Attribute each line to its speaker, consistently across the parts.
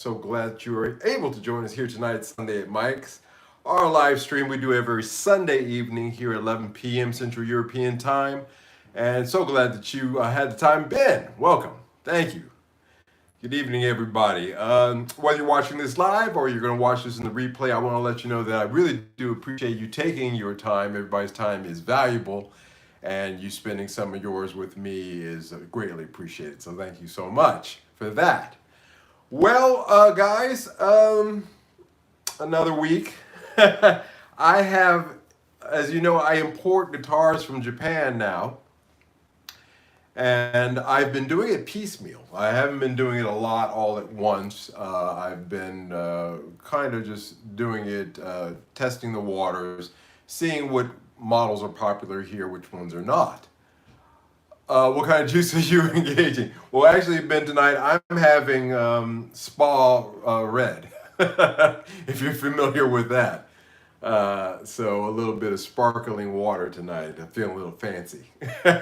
Speaker 1: So glad that you were able to join us here tonight, Sunday at Mike's. Our live stream we do every Sunday evening here at 11 p.m. Central European Time. And so glad that you had the time. Ben, welcome. Thank you. Good evening, everybody. Whether you're watching this live or you're going to watch this in the replay, I want to let you know that I really do appreciate you taking your time. Everybody's time is valuable, and you spending some of yours with me is greatly appreciated. So thank you so much for that. Well, guys, another week. I have, as you know, I import guitars from Japan now, and I've been doing it piecemeal. I haven't been doing it a lot all at once. I've been kind of just doing it, testing the waters, seeing what models are popular here, which ones are not. What kind of juice are you engaging? Well, actually, Ben, tonight I'm having Spa Red, if you're familiar with that. So a little bit of sparkling water tonight. I'm feeling a little fancy. And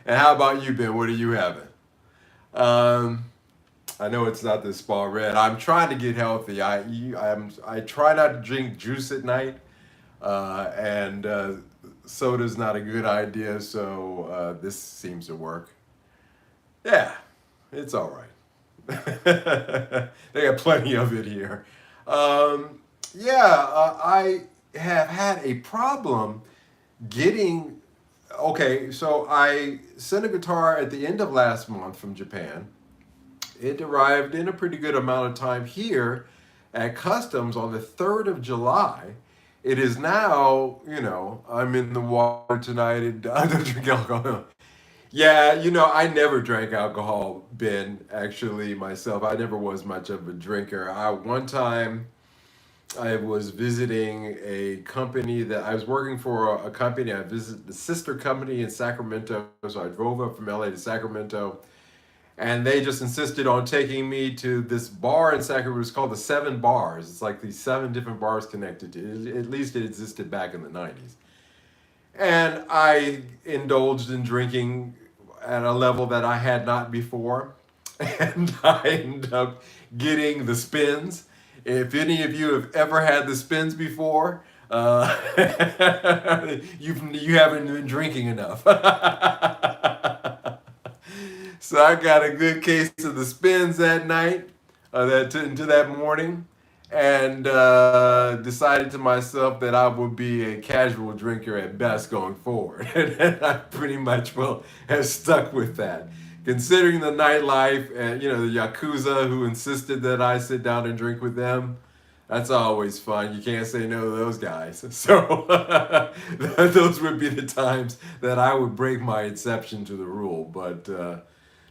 Speaker 1: how about you, Ben? What are you having? Um, I know it's not the Spa Red. I'm trying to get healthy. I try not to drink juice at night, and soda's not a good idea. So this seems to work. Yeah, it's all right. They got plenty of it here. I have had a problem getting. Okay, so I sent a guitar at the end of last month from Japan. It arrived in a pretty good amount of time here at customs on the 3rd of July. It is now, I'm in the water tonight and I don't drink alcohol. Yeah, I never drank alcohol, Ben, actually, myself. I never was much of a drinker. One time I was visiting a company that I was working for a company. I visited the sister company in Sacramento. So I drove up from LA to Sacramento, and they just insisted on taking me to this bar in Sacramento. It's called the Seven Bars. It's like these seven different bars connected to it. At least it existed back in the 90s. And I indulged in drinking at a level that I had not before. And I ended up getting the spins. If any of you have ever had the spins before, you haven't been drinking enough. So I got a good case of the spins that night, into that morning, and decided to myself that I would be a casual drinker at best going forward. And I pretty much will have stuck with that. Considering the nightlife and the Yakuza who insisted that I sit down and drink with them, that's always fun. You can't say no to those guys. So those would be the times that I would break my exception to the rule. But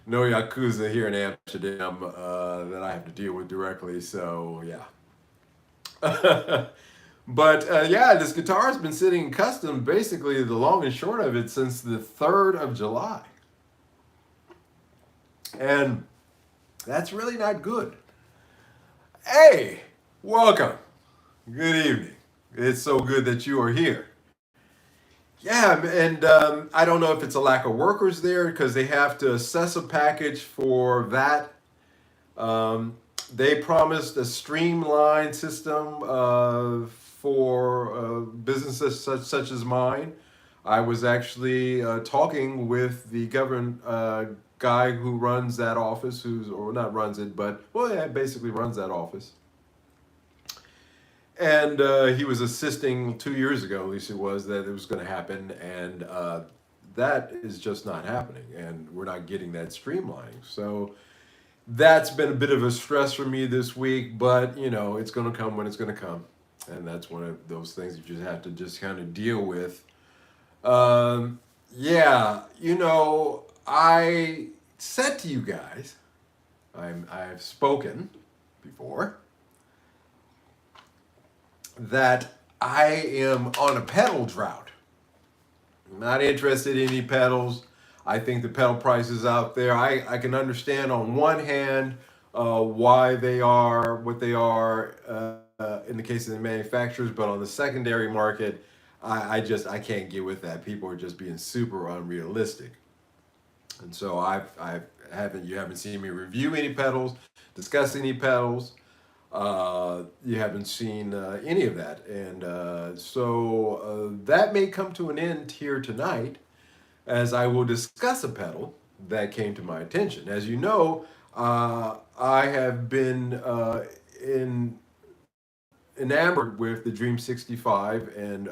Speaker 1: no Yakuza here in Amsterdam that I have to deal with directly. So yeah. But yeah, this guitar has been sitting in custom basically the long and short of it since the 3rd of July. And that's really not good. Hey, welcome. Good evening. It's so good that you are here. Yeah, and I don't know if it's a lack of workers there because they have to assess a package for that. Um, they promised a streamlined system for businesses such as mine. I was actually talking with the government guy who runs that office, or not runs it, but well, yeah, basically runs that office. And he was assisting 2 years ago, at least it was, that it was going to happen, and that is just not happening, and we're not getting that streamlining. So that's been a bit of a stress for me this week, but it's going to come when it's going to come, and that's one of those things you just have to just kind of deal with. Yeah, I said to you guys, I've spoken before that I am on a pedal drought. I'm not interested in any pedals. I think the pedal prices out there, I can understand on one hand why they are what they are in the case of the manufacturers, but on the secondary market, I can't get with that. People are just being super unrealistic. And so I've You haven't seen me review any pedals, discuss any pedals. You haven't seen any of that, and that may come to an end here tonight, as I will discuss a pedal that came to my attention. As you know, I have been in enamored with the Dream 65 and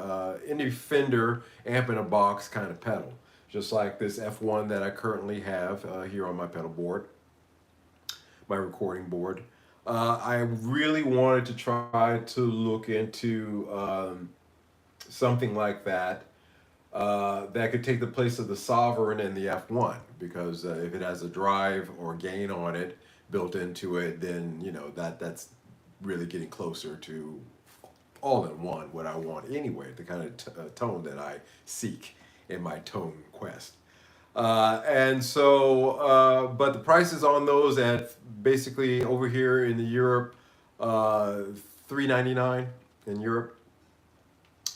Speaker 1: any Fender amp in a box kind of pedal, just like this F1 that I currently have here on my pedal board, my recording board. I really wanted to try to look into something like that that could take the place of the Sovereign and the F1, because if it has a drive or gain on it built into it, then that's really getting closer to all in one what I want anyway, the kind of tone that I seek in my tone quest. But the prices on those at basically over here in the Europe, $399 in Europe.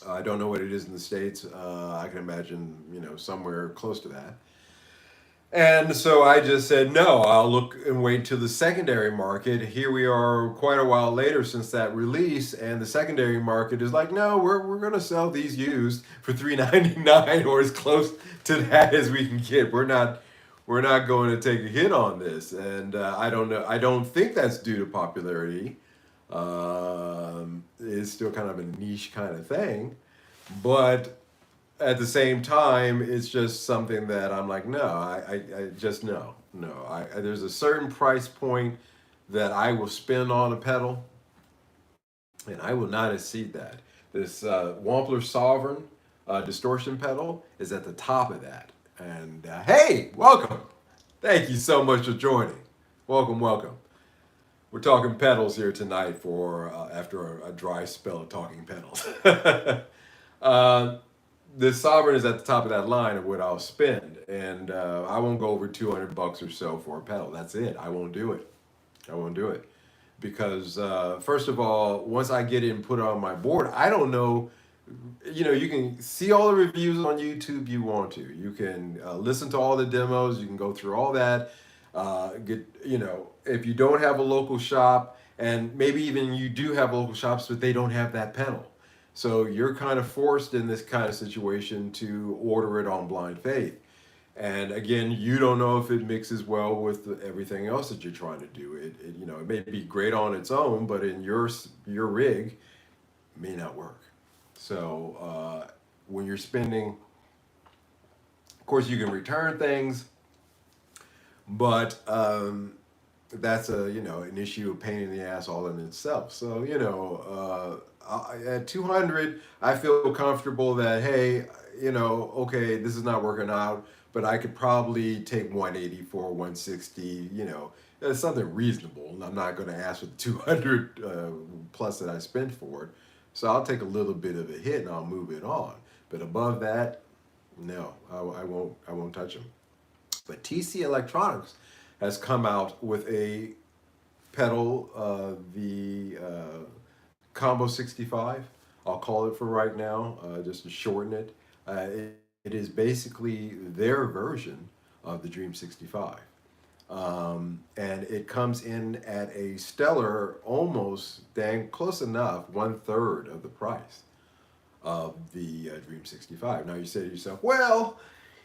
Speaker 1: I don't know what it is in the States. I can imagine, somewhere close to that. And so I just said, no, I'll look and wait till the secondary market. Here we are quite a while later since that release, and the secondary market is like, no, we're going to sell these used for $399 or as close to that as we can get. We're not going to take a hit on this. And I don't know. I don't think that's due to popularity. It's still kind of a niche kind of thing. But at the same time, it's just something that I'm like, no, I just no. There's a certain price point that I will spend on a pedal, and I will not exceed that. This Wampler Sovereign distortion pedal is at the top of that. And hey, welcome! Thank you so much for joining. Welcome, welcome. We're talking pedals here tonight for after a dry spell of talking pedals. The Sovereign is at the top of that line of what I'll spend, and I won't go over $200 or so for a pedal. That's it. I won't do it. Because first of all, once I get it and put it on my board, I don't know. You can see all the reviews on YouTube you want to. You can listen to all the demos. You can go through all that. If you don't have a local shop, and maybe even you do have local shops, but they don't have that pedal. So you're kind of forced in this kind of situation to order it on blind faith. And again, you don't know if it mixes well with everything else that you're trying to do. It may be great on its own, but in your rig, it may not work. So when you're spending, of course, you can return things, but that's an issue of pain in the ass all in itself. So at 200, I feel comfortable that, hey, okay, this is not working out, but I could probably take 180 for 160. It's something reasonable. I'm not going to ask for the 200 plus that I spent for it. So I'll take a little bit of a hit and I'll move it on. But above that, no, I won't touch them. But TC Electronics has come out with a pedal, the Combo 65. I'll call it for right now, just to shorten it. It is basically their version of the Dream 65. And it comes in at a stellar, almost dang close enough, 1/3 of the price of the Dream 65. Now you say to yourself, well,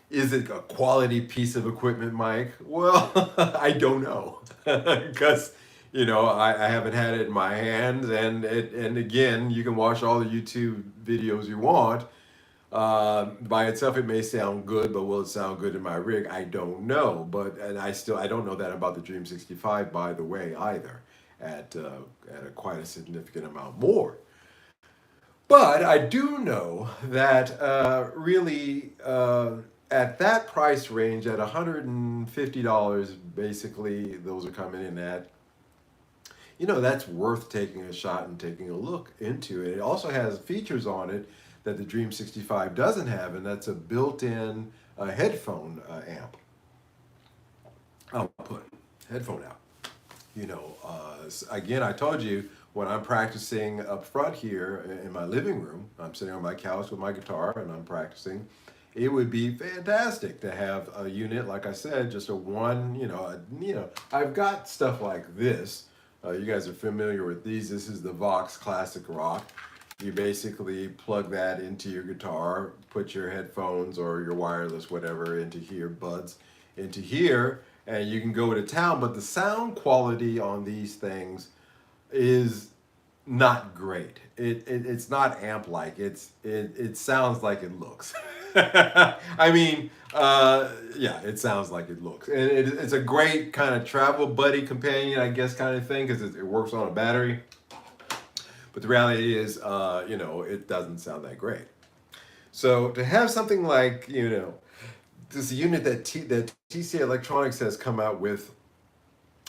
Speaker 1: is it a quality piece of equipment, Mike? Well, I don't know, because I haven't had it in my hands, and again, you can watch all the YouTube videos you want. By itself, it may sound good, but will it sound good in my rig? I don't know. I don't know that about the Dream 65, by the way, either, at quite a significant amount more. But I do know that really at that price range, at $150, basically, those are coming in at. That's worth taking a shot and taking a look into it. It also has features on it that the Dream 65 doesn't have, and that's a built-in headphone amp output, headphone out. Again, I told you, when I'm practicing up front here in my living room, I'm sitting on my couch with my guitar and I'm practicing, it would be fantastic to have a unit, like I said, just a one, I've got stuff like this. You guys are familiar with these. This is the Vox Classic Rock. You basically plug that into your guitar, put your headphones or your wireless, whatever, into here, buds, into here, and you can go to town. But the sound quality on these things is not great. It's not amp like. It sounds like it looks. I mean, yeah, it sounds like it looks, and it's a great kind of travel buddy companion, I guess, kind of thing, because it works on a battery. But the reality is, it doesn't sound that great. So to have something like, this unit that TC Electronics has come out with,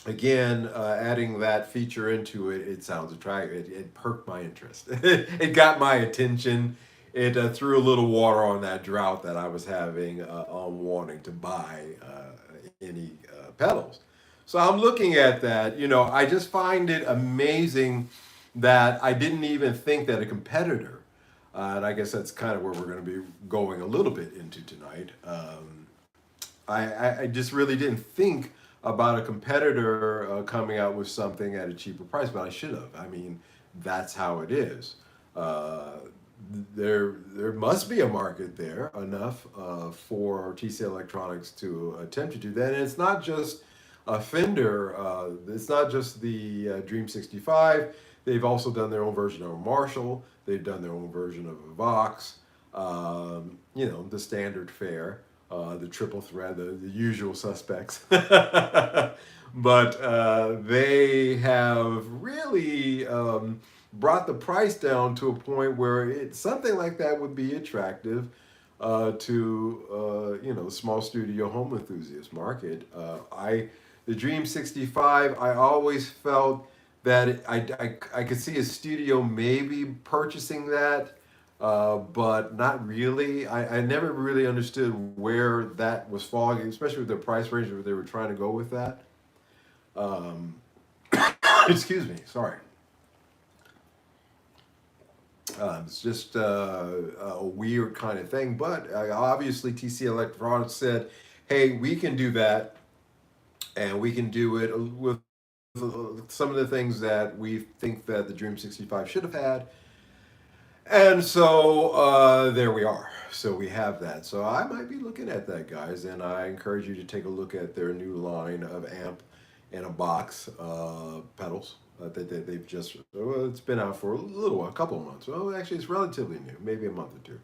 Speaker 1: again, adding that feature into it, it sounds attractive. It perked my interest. It got my attention. It threw a little water on that drought that I was having on wanting to buy any pedals. So I'm looking at that. I just find it amazing that I didn't even think that a competitor, and I guess that's kind of where we're going to be going a little bit into tonight. I just really didn't think about a competitor coming out with something at a cheaper price, but I should have. I mean, that's how it is. Uh, there must be a market there enough for TC Electronics to attempt to do that, and it's not just a Fender. It's not just the Dream 65. They've also done their own version of a Marshall. They've done their own version of a Vox. The standard fare, the triple thread, the usual suspects. But they have really brought the price down to a point where something like that would be attractive to the small studio home enthusiast market. The Dream 65, I always felt that I could see a studio maybe purchasing that, but not really. I never really understood where that was falling, especially with the price range where they were trying to go with that. Um, excuse me, sorry. It's just a weird kind of thing, but obviously TC Electronics said, "Hey, we can do that, and we can do it with some of the things that we think that the Dream 65 should have had." And so there we are. So we have that. So I might be looking at that, guys, and I encourage you to take a look at their new line of amp in a box pedals that they've just. Well, it's been out for a couple of months. Well, actually, it's relatively new, maybe a month or two.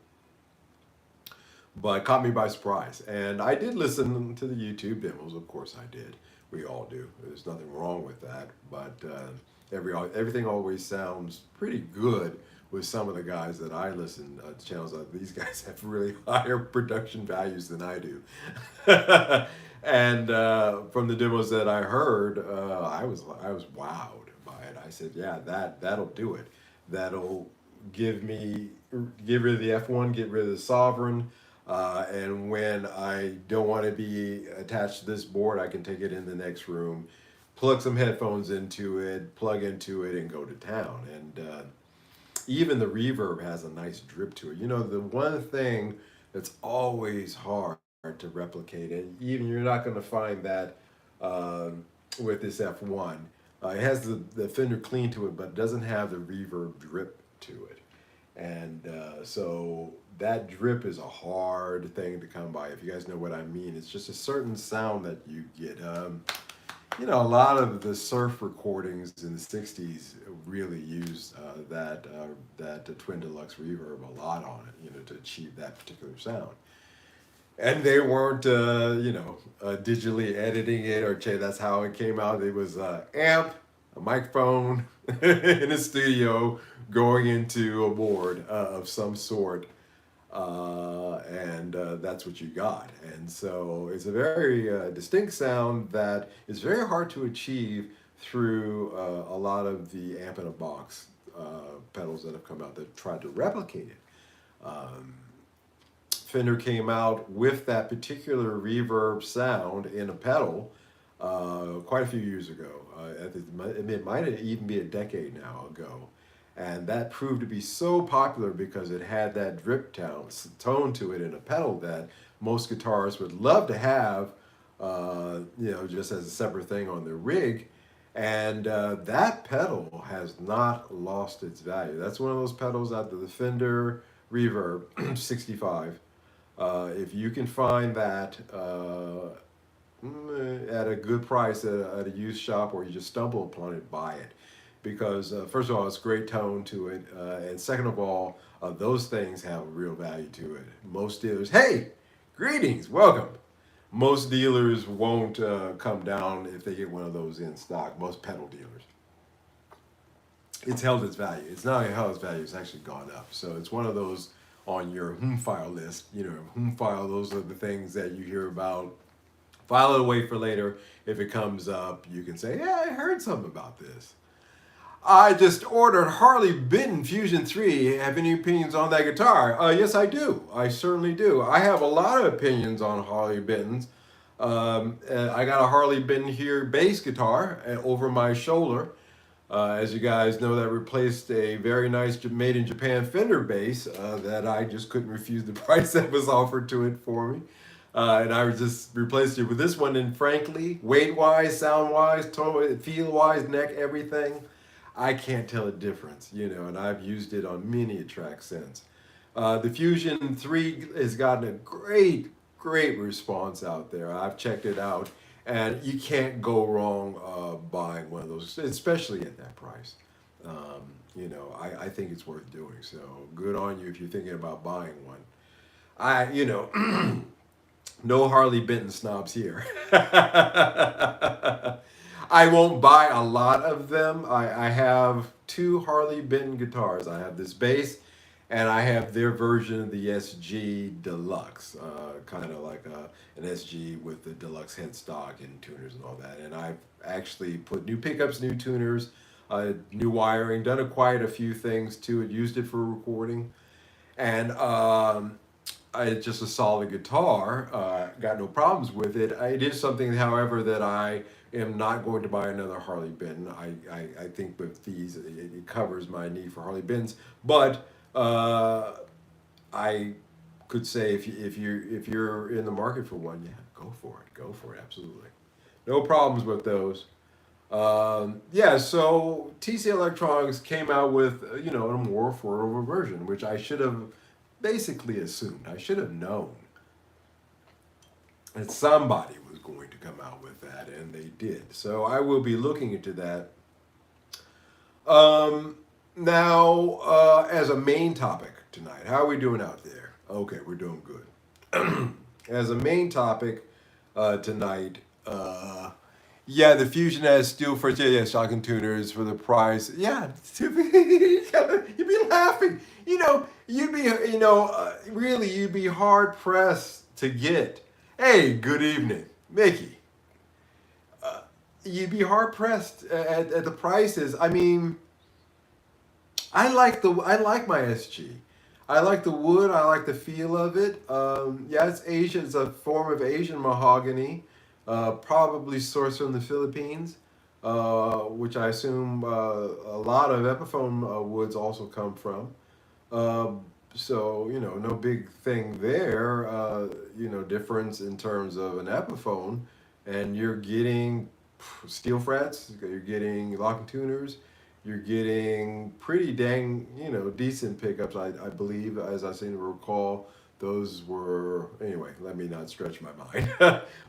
Speaker 1: But caught me by surprise, and I did listen to the YouTube demos. Of course, I did. We all do. There's nothing wrong with that. But everything always sounds pretty good with some of the guys that I listen to channels. These guys have really higher production values than I do. And from the demos that I heard, I was wowed by it. I said, yeah, that'll do it. That'll give rid of the F1, get rid of the Sovereign. And when I don't want to be attached to this board, I can take it in the next room, plug some headphones into it, plug into it, and go to town. And even the reverb has a nice drip to it. The one thing that's always hard to replicate, and even you're not going to find that with this F1. It has the Fender clean to it, but it doesn't have the reverb drip to it. And so that drip is a hard thing to come by. If you guys know what I mean, it's just a certain sound that you get. A lot of the surf recordings in the '60s really used that Twin Deluxe reverb a lot on it, to achieve that particular sound. And they weren't, digitally editing it or that's how it came out. It was amp, a microphone in a studio going into a board of some sort, and that's what you got. And so it's a very distinct sound that is very hard to achieve through a lot of the amp in a box pedals that have come out that tried to replicate it. Um, Fender came out with that particular reverb sound in a pedal quite a few years ago. It might even be a decade now ago. And that proved to be so popular because it had that drip tone to it in a pedal that most guitarists would love to have, just as a separate thing on their rig. And that pedal has not lost its value. That's one of those pedals out of the Fender Reverb 65. If you can find that at a good price at a used shop, or you just stumble upon it, buy it. Because first of all, it's great tone to it, and second of all, those things have real value to it. Most dealers, hey, greetings, welcome. Most dealers won't come down if they get one of those in stock. Most pedal dealers, it's held its value. It's not only held its value; it's actually gone up. So it's one of those on your file list. File. Those are the things that you hear about. File it away for later. If it comes up, you can say, "Yeah, I heard something about this." I just ordered Harley Benton Fusion 3. Have any opinions on that guitar? Yes, I do. I certainly do. I have a lot of opinions on Harley Bentons. I got a Harley Benton here bass guitar over my shoulder. As you guys know, that replaced a very nice made in Japan Fender bass that I just couldn't refuse the price that was offered to it for me. And I just replaced it with this one, and frankly, weight-wise, sound-wise, feel-wise, neck, everything, I can't tell a difference, and I've used it on many a track since. The Fusion 3 has gotten a great response out there. I've checked it out, and you can't go wrong buying one of those, especially at that price. I think it's worth doing. So good on you if you're thinking about buying one. No Harley Benton snobs here. I won't buy a lot of them. I have two Harley Benton guitars. I have this bass, and I have their version of the SG Deluxe, kind of like an SG with the deluxe headstock and tuners and all that. And I've actually put new pickups, new tuners, new wiring, done quite a few things to it, used it for recording. And it's just a solid guitar. Got no problems with it. It is something, however, that I am not going to buy another Harley Benton. I think with these, it covers my need for Harley Benton's. But I could say if you're in the market for one, yeah, go for it, absolutely. No problems with those. So TC Electronics came out with a more affordable version, which I should have basically assumed. I should have known that somebody was going to come out with that, and they did. So I will be looking into that. Now, as a main topic tonight, how are we doing out there? Okay, we're doing good. As a main topic tonight, the Fusion has steel frets, shocking tuners for the price. Yeah, you'd be laughing. You'd be hard pressed to get. Hey, good evening, Mickey. You'd be hard pressed at the prices. I mean, I like my SG. I like the wood. I like the feel of it. It's Asian. It's a form of Asian mahogany, probably sourced from the Philippines, which I assume a lot of Epiphone woods also come from. No big thing there. Difference in terms of an Epiphone, and you're getting steel frets. You're getting locking tuners. You're getting pretty dang, decent pickups. I believe, as I seem to recall, those were, anyway, let me not stretch my mind.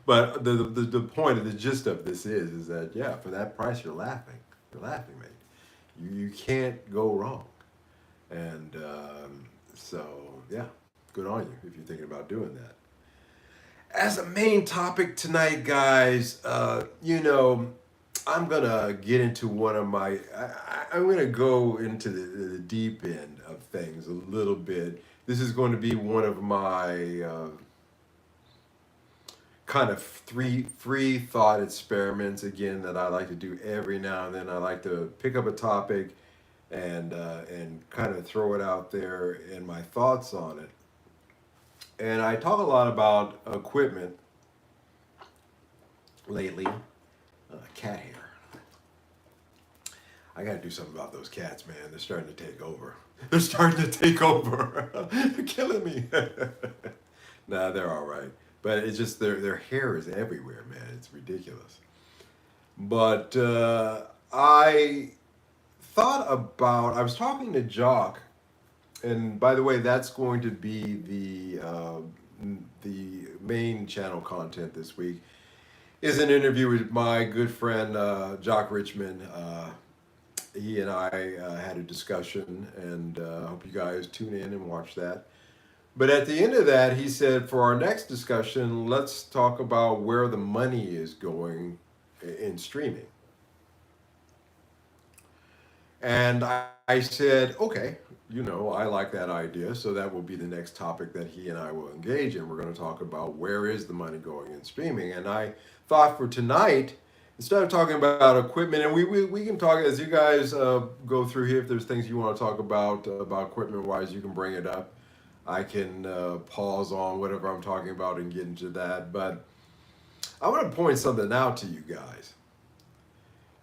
Speaker 1: But the point of the gist of this is that, for that price, you're laughing. You're laughing, mate. You can't go wrong. And good on you if you're thinking about doing that. As a main topic tonight, guys, I'm gonna get into one of my. I'm gonna go into the deep end of things a little bit. This is going to be one of my kind of free thought experiments again that I like to do every now and then. I like to pick up a topic and kind of throw it out there and my thoughts on it. And I talk a lot about equipment lately. Cat hair. I got to do something about those cats, man. They're starting to take over. They're starting to take over. They're killing me. Nah, they're all right. But it's just their hair is everywhere, man. It's ridiculous. But I thought about. I was talking to Jock, and by the way, that's going to be the main channel content this week. Is an interview with my good friend Jock Richmond. He and I had a discussion, and I hope you guys tune in and watch that. But at the end of that, he said, for our next discussion, let's talk about where the money is going in streaming. And I said, okay, I like that idea. So that will be the next topic that he and I will engage in. We're going to talk about where is the money going in streaming. And I thought for tonight, instead of talking about equipment, and we can talk as you guys go through here, if there's things you want to talk about equipment wise, you can bring it up. I can pause on whatever I'm talking about and get into that. But I want to point something out to you guys,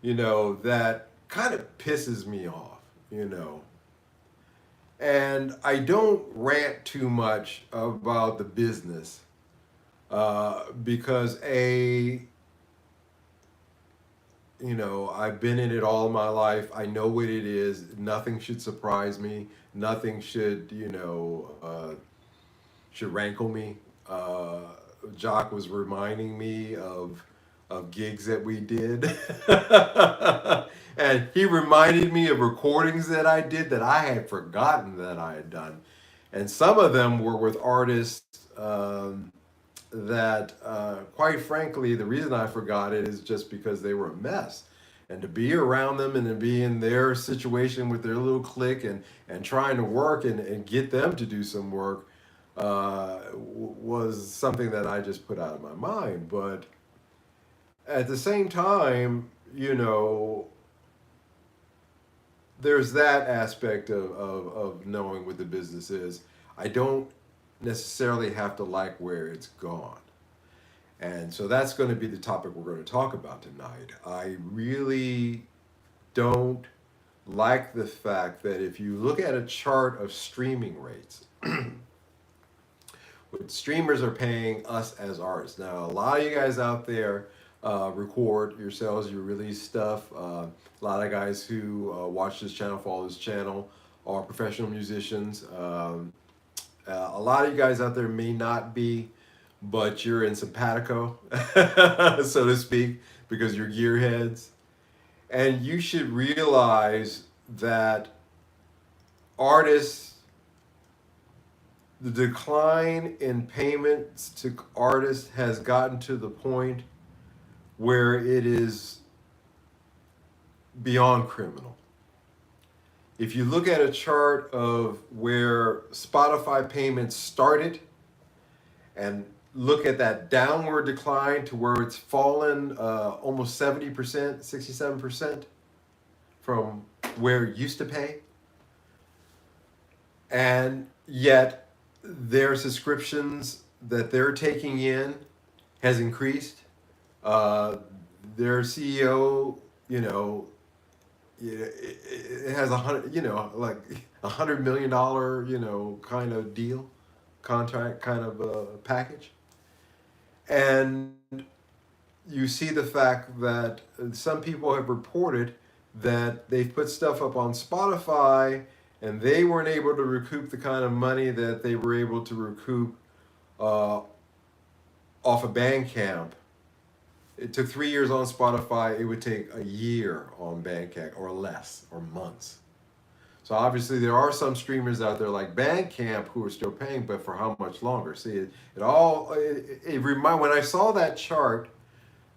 Speaker 1: that kind of pisses me off. And I don't rant too much about the business because I've been in it all my life. I know what it is. Nothing should surprise me. Nothing should rankle me. Jock was reminding me of gigs that we did. And he reminded me of recordings that I did that I had forgotten that I had done. And some of them were with artists that, quite frankly, the reason I forgot it is just because they were a mess. And to be around them and to be in their situation with their little clique and trying to work and get them to do some work was something that I just put out of my mind. But at the same time, there's that aspect of knowing what the business is. I don't necessarily have to like where it's gone. And so that's going to be the topic we're going to talk about tonight. I really don't like the fact that if you look at a chart of streaming rates, what streamers are paying us as artists. Now, a lot of you guys out there record yourselves, you release stuff. A lot of guys who watch this channel, follow this channel, are professional musicians. A lot of you guys out there may not be, but you're in simpatico, so to speak, because you're gearheads. And you should realize that artists, the decline in payments to artists has gotten to the point where it is beyond criminal. If you look at a chart of where Spotify payments started and look at that downward decline to where it's fallen almost 70%, 67% from where it used to pay, and yet their subscriptions that they're taking in has increased. Their CEO, it has like $100 million, kind of deal, contract, kind of package. And you see the fact that some people have reported that they've put stuff up on Spotify and they weren't able to recoup the kind of money that they were able to recoup off of Bandcamp. It took 3 years on Spotify. It would take a year on Bandcamp or less, or months. So obviously there are some streamers out there like Bandcamp who are still paying, but for how much longer? See, when I saw that chart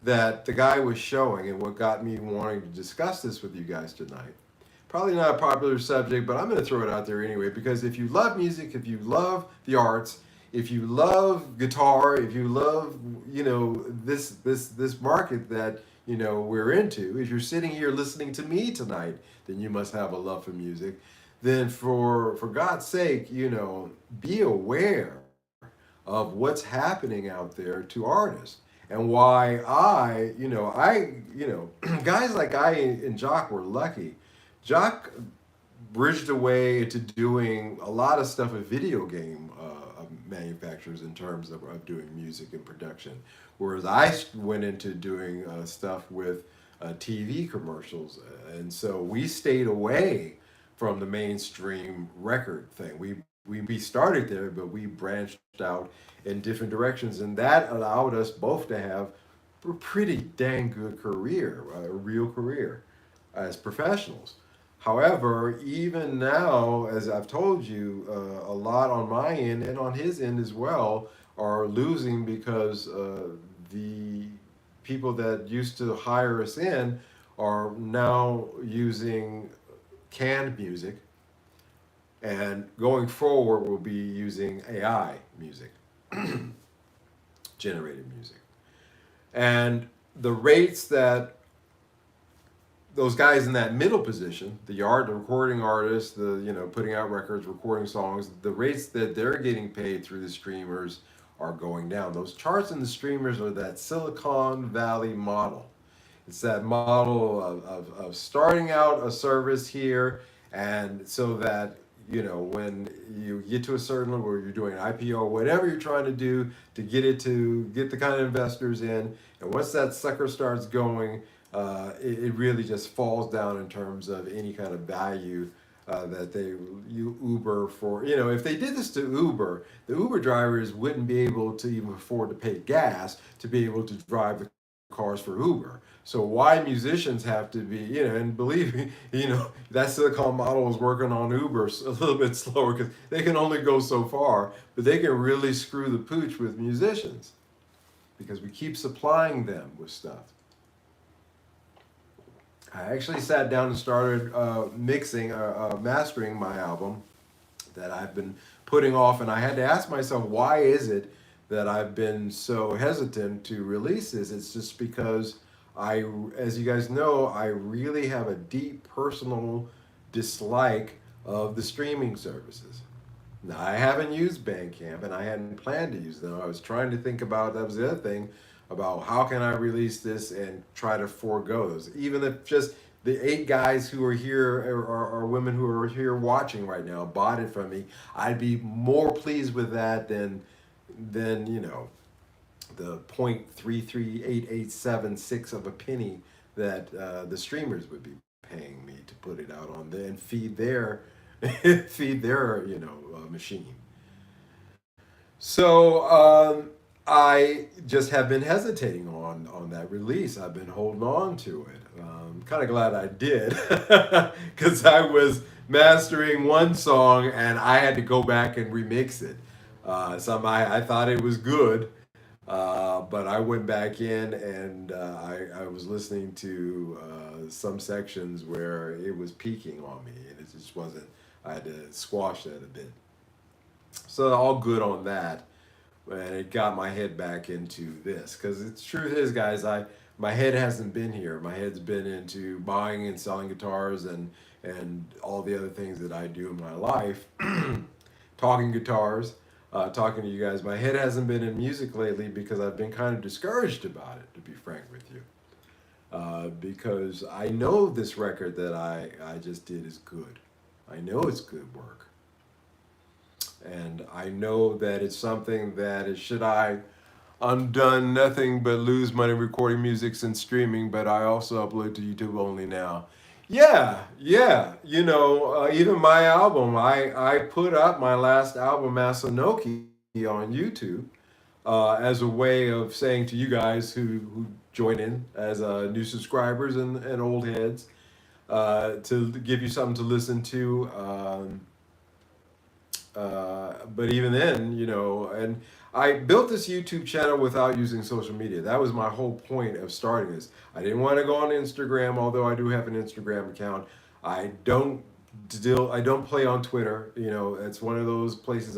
Speaker 1: that the guy was showing, and what got me wanting to discuss this with you guys tonight. Probably not a popular subject, but I'm going to throw it out there anyway, because if you love music, if you love the arts, if you love guitar, if you love, this market that, we're into, if you're sitting here listening to me tonight, then you must have a love for music. Then for God's sake, be aware of what's happening out there to artists, and why guys like I and Jock were lucky Jock bridged the way into doing a lot of stuff with video game manufacturers in terms of doing music and production, whereas I went into doing stuff with TV commercials, and so we stayed away from the mainstream record thing. We started there, but we branched out in different directions, and that allowed us both to have a pretty dang good career, a real career as professionals. However, even now, as I've told you, a lot on my end and on his end as well are losing because the people that used to hire us in are now using canned music, and going forward, we'll be using AI music, generated music. And the rates that those guys in that middle position, the recording artists, the putting out records, recording songs, the rates that they're getting paid through the streamers are going down. Those charts and the streamers are that Silicon Valley model. It's that model of starting out a service here, and so that when you get to a certain level where you're doing an IPO or whatever you're trying to do to get the kind of investors in, and once that sucker starts going, it really just falls down in terms of any kind of value that you Uber for. If they did this to Uber, the Uber drivers wouldn't be able to even afford to pay gas to be able to drive the cars for Uber. So why musicians have to be, and believe me, that Silicon model is working on Uber a little bit slower because they can only go so far, but they can really screw the pooch with musicians because we keep supplying them with stuff. I actually sat down and started mastering my album that I've been putting off, and I had to ask myself, why is it that I've been so hesitant to release this? It's just because as you guys know, I really have a deep personal dislike of the streaming services. Now, I haven't used Bandcamp, and I hadn't planned to use them. I was trying to think about, that was the other thing, about how can I release this and try to forego those. Even if just the 8 guys who are here or women who are here watching right now bought it from me, I'd be more pleased with that than the 0.338876 of a penny that the streamers would be paying me to put it out on and feed their machine. So I just have been hesitating on that release. I've been holding on to it. Kind of glad I did because I was mastering one song and I had to go back and remix it. I thought it was good, but I went back in and I was listening to some sections where it was peaking on me, and it just wasn't. I had to squash that a bit. So all good on that, and it got my head back into this because the truth is, guys, my head hasn't been here. My head's been into buying and selling guitars and all the other things that I do in my life, talking guitars, talking to you guys. My head hasn't been in music lately because I've been kind of discouraged about it, to be frank with you. Because I know this record that I just did is good. I know it's good work. And I know that it's something that is, should I undone nothing but lose money recording music and streaming, but I also upload to YouTube only now. Yeah. Even my album, I put up my last album, Masanoki, on YouTube as a way of saying to you guys who join in as new subscribers and old heads, to give you something to listen to. But even then, and I built this YouTube channel without using social media. That was my whole point of starting this. I didn't want to go on Instagram, although I do have an Instagram account. I don't play on Twitter. It's one of those places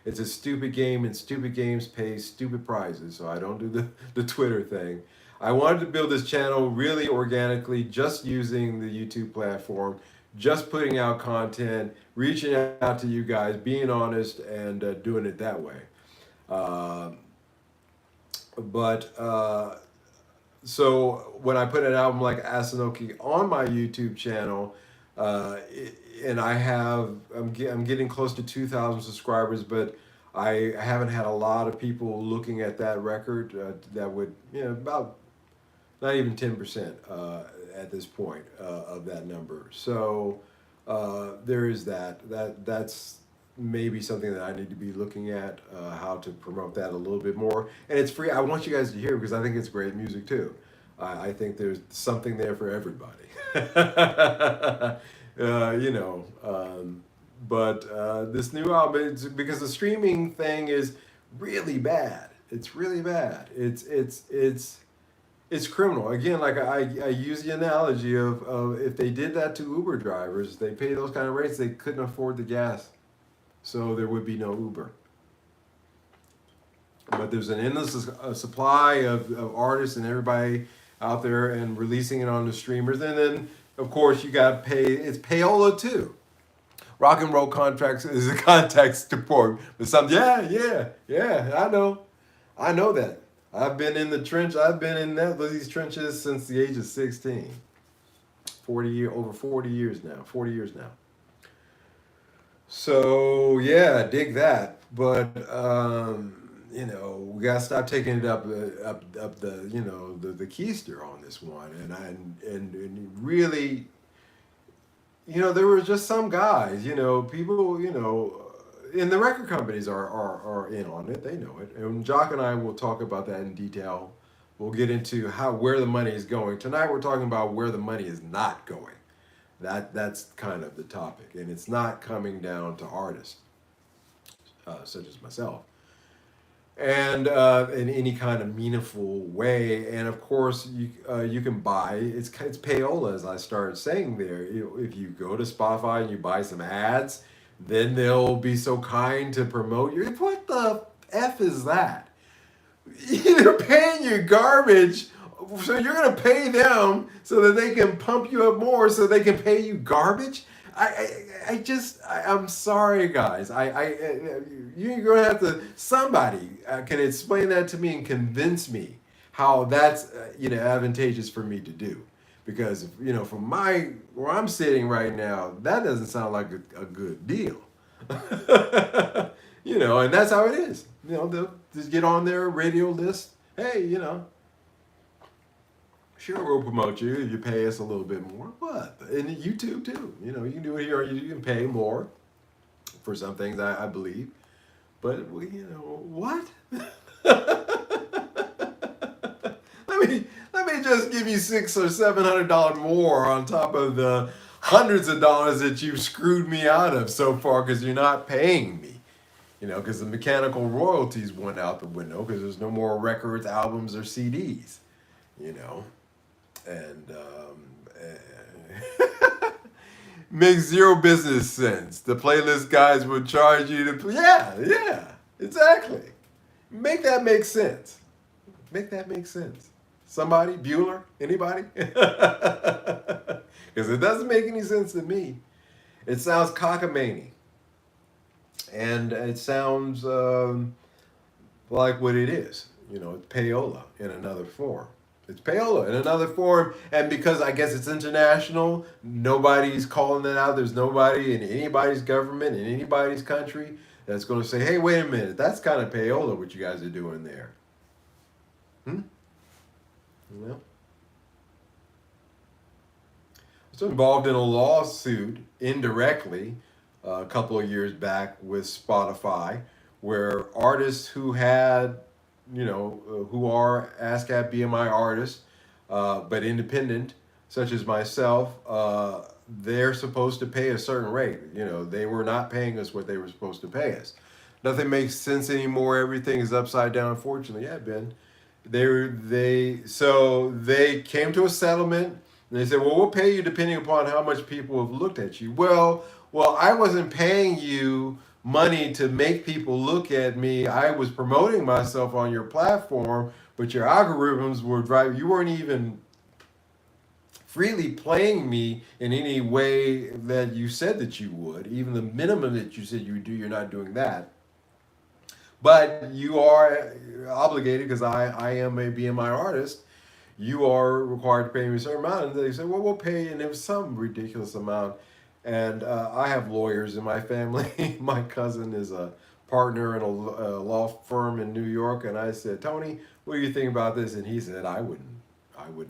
Speaker 1: it's a stupid game, and stupid games pay stupid prizes. So I don't do the Twitter thing. I wanted to build this channel really organically, just using the YouTube platform, just putting out content, reaching out to you guys, being honest, and doing it that way. But So when I put an album like Asanoki on my YouTube channel, and I'm getting close to 2,000 subscribers, but I haven't had a lot of people looking at that record that would, about not even 10% at this point of that number. So there is that's maybe something that I need to be looking at, how to promote that a little bit more. And it's free. I want you guys to hear it because I think it's great music too. I think there's something there for everybody. You know, but this new album, it's because the streaming thing is really bad. It's really bad. It's criminal. Again, like I use the analogy of if they did that to Uber drivers, they pay those kind of rates, they couldn't afford the gas, so there would be no Uber. But there's an endless supply of artists and everybody out there and releasing it on the streamers, and then of course you got pay. It's payola too. Rock and roll contracts is a contact support, but some yeah. I know that. I've been in the trench. I've been in these trenches since the age of 16. Over 40 years now. 40 years now. So yeah, dig that. But we gotta stop taking it up the the keister on this one. And really, there were just some guys, people, and the record companies are in on it. They know it. And Jock and I will talk about that in detail. We'll get into where the money is going. Tonight we're talking about where the money is not going. That's kind of the topic. And it's not coming down to artists, such as myself. And in any kind of meaningful way, and of course you can buy it's payola, as I started saying there. If you go to Spotify and you buy some ads, then they'll be so kind to promote you. What the f is that? You're paying your garbage, so you're gonna pay them so that they can pump you up more, so they can pay you garbage. I'm sorry, guys. You're gonna have to. Somebody can explain that to me and convince me how that's advantageous for me to do. Because from where I'm sitting right now, that doesn't sound like a good deal. And that's how it is. They'll just get on their radio list. Hey, sure, we'll promote you if you pay us a little bit more. What? And YouTube too. You can do it here. You can pay more for some things, I believe. But what? let me just give you $600 or $700 more on top of the hundreds of dollars that you've screwed me out of so far because you're not paying me. Because the mechanical royalties went out the window because there's no more records, albums, or CDs. And makes zero business sense. The playlist guys would charge you to yeah, exactly. Make that make sense. Make that make sense. Somebody, Bueller, anybody? Because it doesn't make any sense to me. It sounds cockamamie, and it sounds like what it is. It's payola in another form. It's payola in another form, and because I guess it's international, nobody's calling it out. There's nobody in anybody's government, in anybody's country, that's going to say, hey, wait a minute, that's kind of payola what you guys are doing there. Well, I was involved in a lawsuit indirectly a couple of years back with Spotify, where artists who had who are ASCAP BMI artists, but independent, such as myself, they're supposed to pay a certain rate. They were not paying us what they were supposed to pay us. Nothing makes sense anymore. Everything is upside down, unfortunately. Yeah, Ben. They came to a settlement, and they said, well, we'll pay you depending upon how much people have looked at you. Well, I wasn't paying you money to make people look at me. I was promoting myself on your platform, but your algorithms were driving. You weren't even freely playing me in any way that you said that you would. Even the minimum that you said you would do, you're not doing that. But you are obligated, because I am a BMI artist. you are required to pay me a certain amount. And they said, well, we'll pay you. And it was some ridiculous amount. And I have lawyers in my family. My cousin is a partner in a law firm in New York. And I said, Tony, what do you think about this? And he said, I wouldn't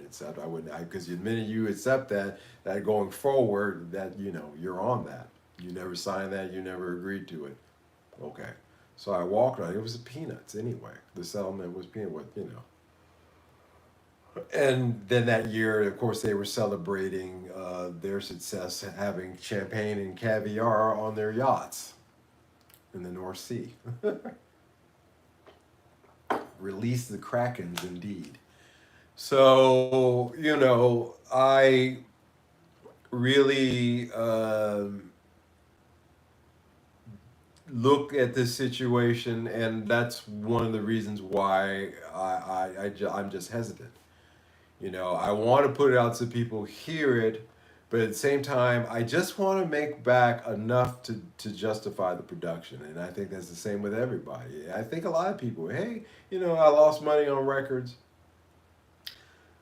Speaker 1: accept. I wouldn't, because the minute you accept that going forward, that you're on that. You never signed that. You never agreed to it. Okay. So I walked on. It was peanuts anyway. The settlement was peanut. And then that year, of course, they were celebrating their success, having champagne and caviar on their yachts in the North Sea. Release the Krakens, indeed. So, I really look at this situation, and that's one of the reasons why I'm just hesitant. I want to put it out so people hear it, but at the same time, I just want to make back enough to justify the production. And I think that's the same with everybody. I think a lot of people, hey, I lost money on records,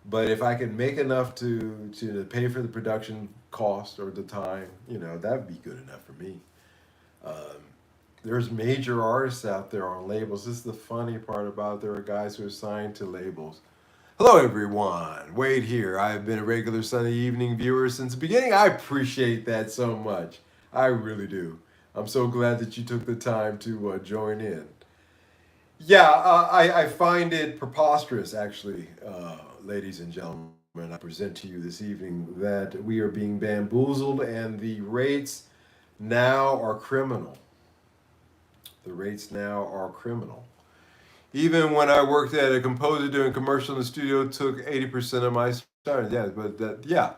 Speaker 1: but if I can make enough to pay for the production cost or the time, that would be good enough for me. Um, there's major artists out there on labels. This is the funny part about it. There are guys who are signed to labels. Hello, everyone. Wade here. I have been a regular Sunday evening viewer since the beginning. I appreciate that so much. I really do. I'm so glad that you took the time to join in. Yeah, I find it preposterous, actually, ladies and gentlemen. I present to you this evening that we are being bamboozled and the rates now are criminal. The rates now are criminal. Even when I worked at a composer doing commercial in the studio, it took 80% of my stars. Yeah, but yeah.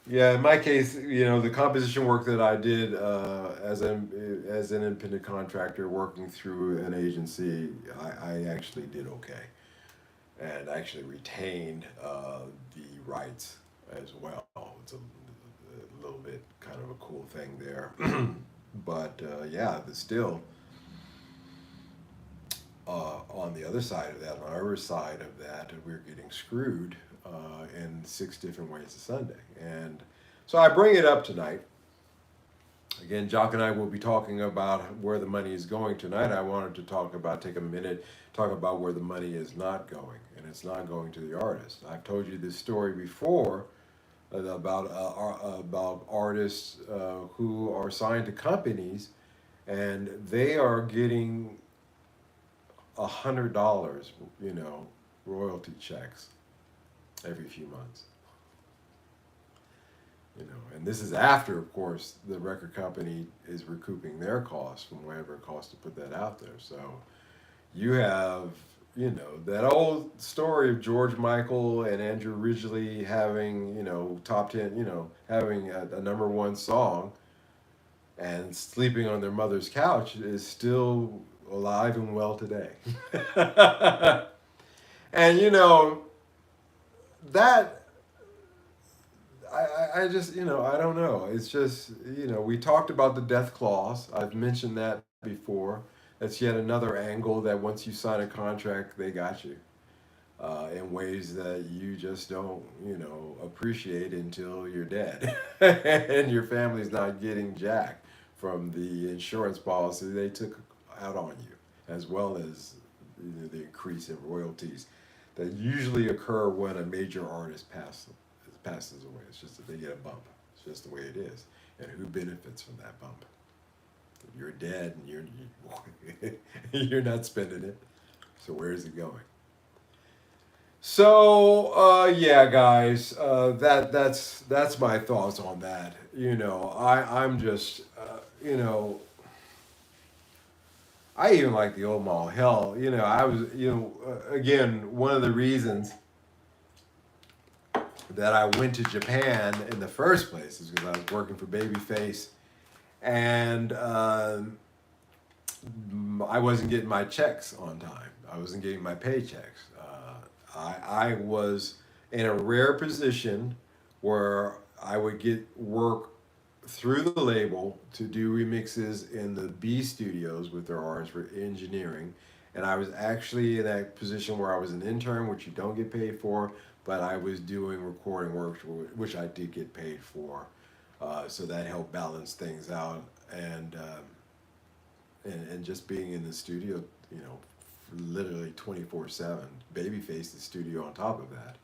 Speaker 1: Yeah, in my case, the composition work that I did as an independent contractor working through an agency, I actually did okay, and actually retained the rights as well. It's a little bit kind of a cool thing there, but yeah, but still on the other side of that, on our side of that, we're getting screwed in six different ways a Sunday. And so I bring it up tonight. Again, Jock and I will be talking about where the money is going tonight. I wanted to take a minute, talk about where the money is not going, and it's not going to the artist. I've told you this story before about artists who are signed to companies, and they are getting $100, royalty checks every few months. And this is after, of course, the record company is recouping their costs from whatever it costs to put that out there. So you have, that old story of George Michael and Andrew Ridgeley having, top 10, having a number one song and sleeping on their mother's couch is still alive and well today. And that I just I don't know. It's just we talked about the death clause. I've mentioned that before. That's yet another angle that once you sign a contract, they got you in ways that you just don't appreciate until you're dead, and your family's not getting jack from the insurance policy they took out on you, as well as the increase in royalties that usually occur when a major artist passes away. It's just that they get a bump. It's just the way it is. And who benefits from that bump? You're dead and you're not spending it. So where is it going? So yeah, guys, that's my thoughts on that. I'm just I even like the old mall. Hell, I was again, one of the reasons that I went to Japan in the first place is because I was working for Babyface, and I wasn't getting my checks on time. I wasn't getting my paychecks. I was in a rare position where I would get work through the label to do remixes in the B studios with their artists for engineering, And I was actually in that position where I was an intern, which you don't get paid for, but I was doing recording work, which I did get paid for. So that helped balance things out. And just being in the studio, you know, literally 24/7. Babyface, the studio on top of that,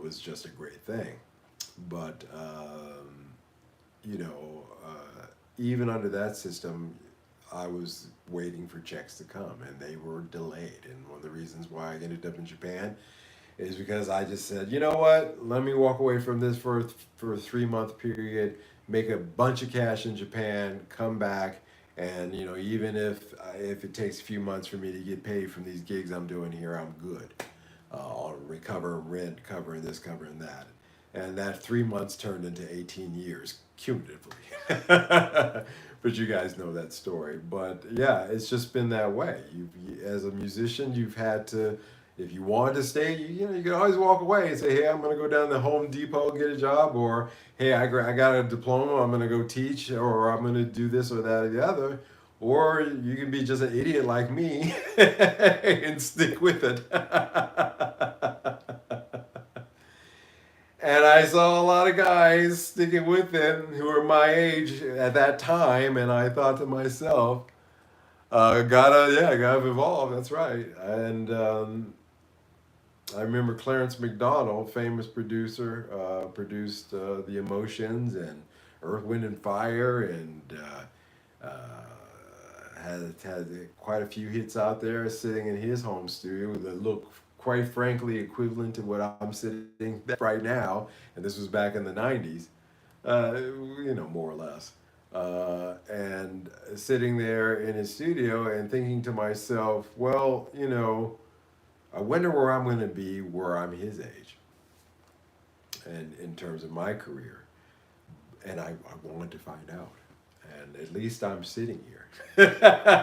Speaker 1: was just a great thing. But you know, even under that system, I was waiting for checks to come, and they were delayed. And one of the reasons why I ended up in Japan is because I just said, you know what, let me walk away from this for a 3 month period, make a bunch of cash in Japan, come back, and you know, even if it takes a few months for me to get paid from these gigs I'm doing here, I'm good. I'll recover rent, covering this, covering that, and that 3 months turned into 18 years cumulatively. But you guys know that story. But yeah, it's just been that way. As a musician, you've had to, if you wanted to stay, you know, you can always walk away and say, hey, I'm going to go down to Home Depot and get a job, or hey, I got a diploma, I'm going to go teach, or I'm going to do this or that or the other. Or you can be just an idiot like me and stick with it. And I saw a lot of guys sticking with it who were my age at that time, and I thought to myself, gotta evolve. That's right. And I remember Clarence McDonald, famous producer, produced The Emotions and Earth, Wind and Fire, and had quite a few hits out there, sitting in his home studio that look quite frankly equivalent to what I'm sitting right now. And this was back in the '90s, you know, more or less. And sitting there in his studio and thinking to myself, well, you know, I wonder where I'm going to be where I'm his age, and in terms of my career. And I wanted to find out. And at least I'm sitting here,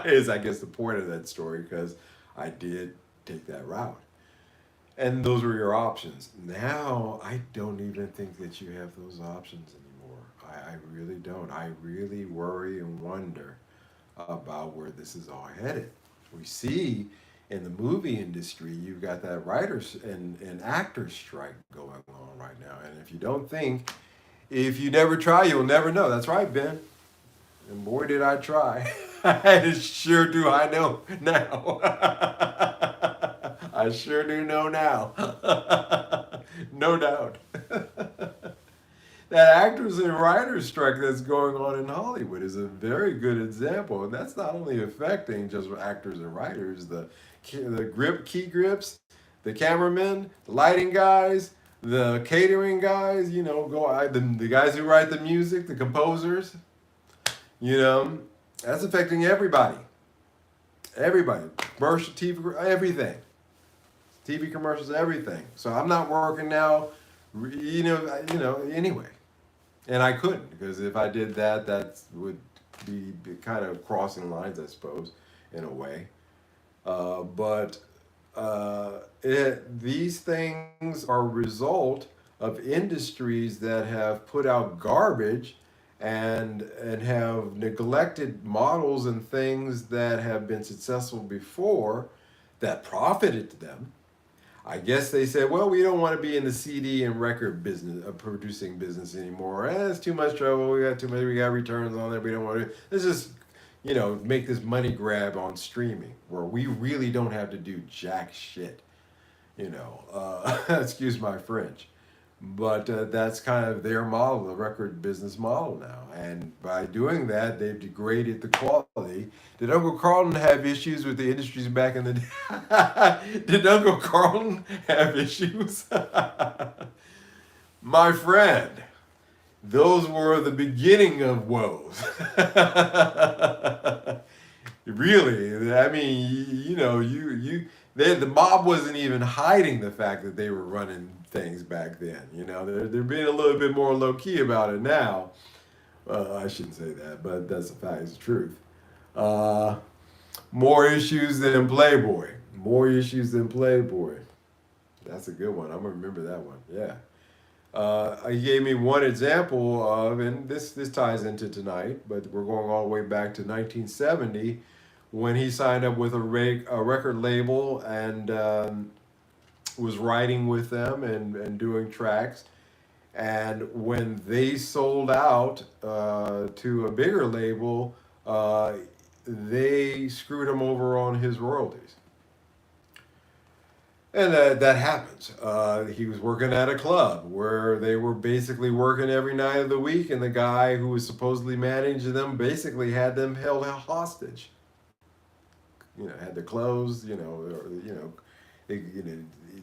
Speaker 1: is I guess the point of that story, because I did take that route. And those were your options. Now, I don't even think that you have those options anymore. I really don't. I really worry and wonder about where this is all headed. We see in the movie industry, you've got that writers and actors strike going on right now. And if you don't think, if you never try, you'll never know. That's right, Ben. And boy, did I try. I sure do. I know now. I sure do know now. No doubt. That actors and writers strike that's going on in Hollywood is a very good example, and that's not only affecting just actors and writers, the key grips, the cameramen, the lighting guys, the catering guys. You know, the guys who write the music, the composers. You know, that's affecting everybody. Everybody, commercial TV, everything, TV commercials, everything. So I'm not working now. Anyway. And I couldn't, because if I did that, that would be kind of crossing lines, I suppose, in a way. But these things are a result of industries that have put out garbage and have neglected models and things that have been successful before that profited to them. I guess they said, well, we don't want to be in the CD and record business, producing business anymore. It's too much trouble. We got too much. We got returns on it. We don't want to. Let's just, make this money grab on streaming, where we really don't have to do jack shit. Excuse my French, but that's kind of their model, the record business model now. And by doing that, they've degraded the quality. Did Uncle Carlton have issues with the industries back in the day? Did Uncle Carlton have issues? My friend, those were the beginning of woes. Really, I mean, the mob wasn't even hiding the fact that they were running things back then. They're being a little bit more low key about it now. I shouldn't say that, but that's a fact. It's the truth. Uh, More issues than Playboy. More issues than Playboy. That's a good one. I'm gonna remember that one. Yeah. He gave me one example of, and this ties into tonight, but we're going all the way back to 1970, when he signed up with a record label and was writing with them and doing tracks. And when they sold out to a bigger label, they screwed him over on his royalties. And that happens. He was working at a club where they were basically working every night of the week, and the guy who was supposedly managing them basically had them held hostage. You know, had to close.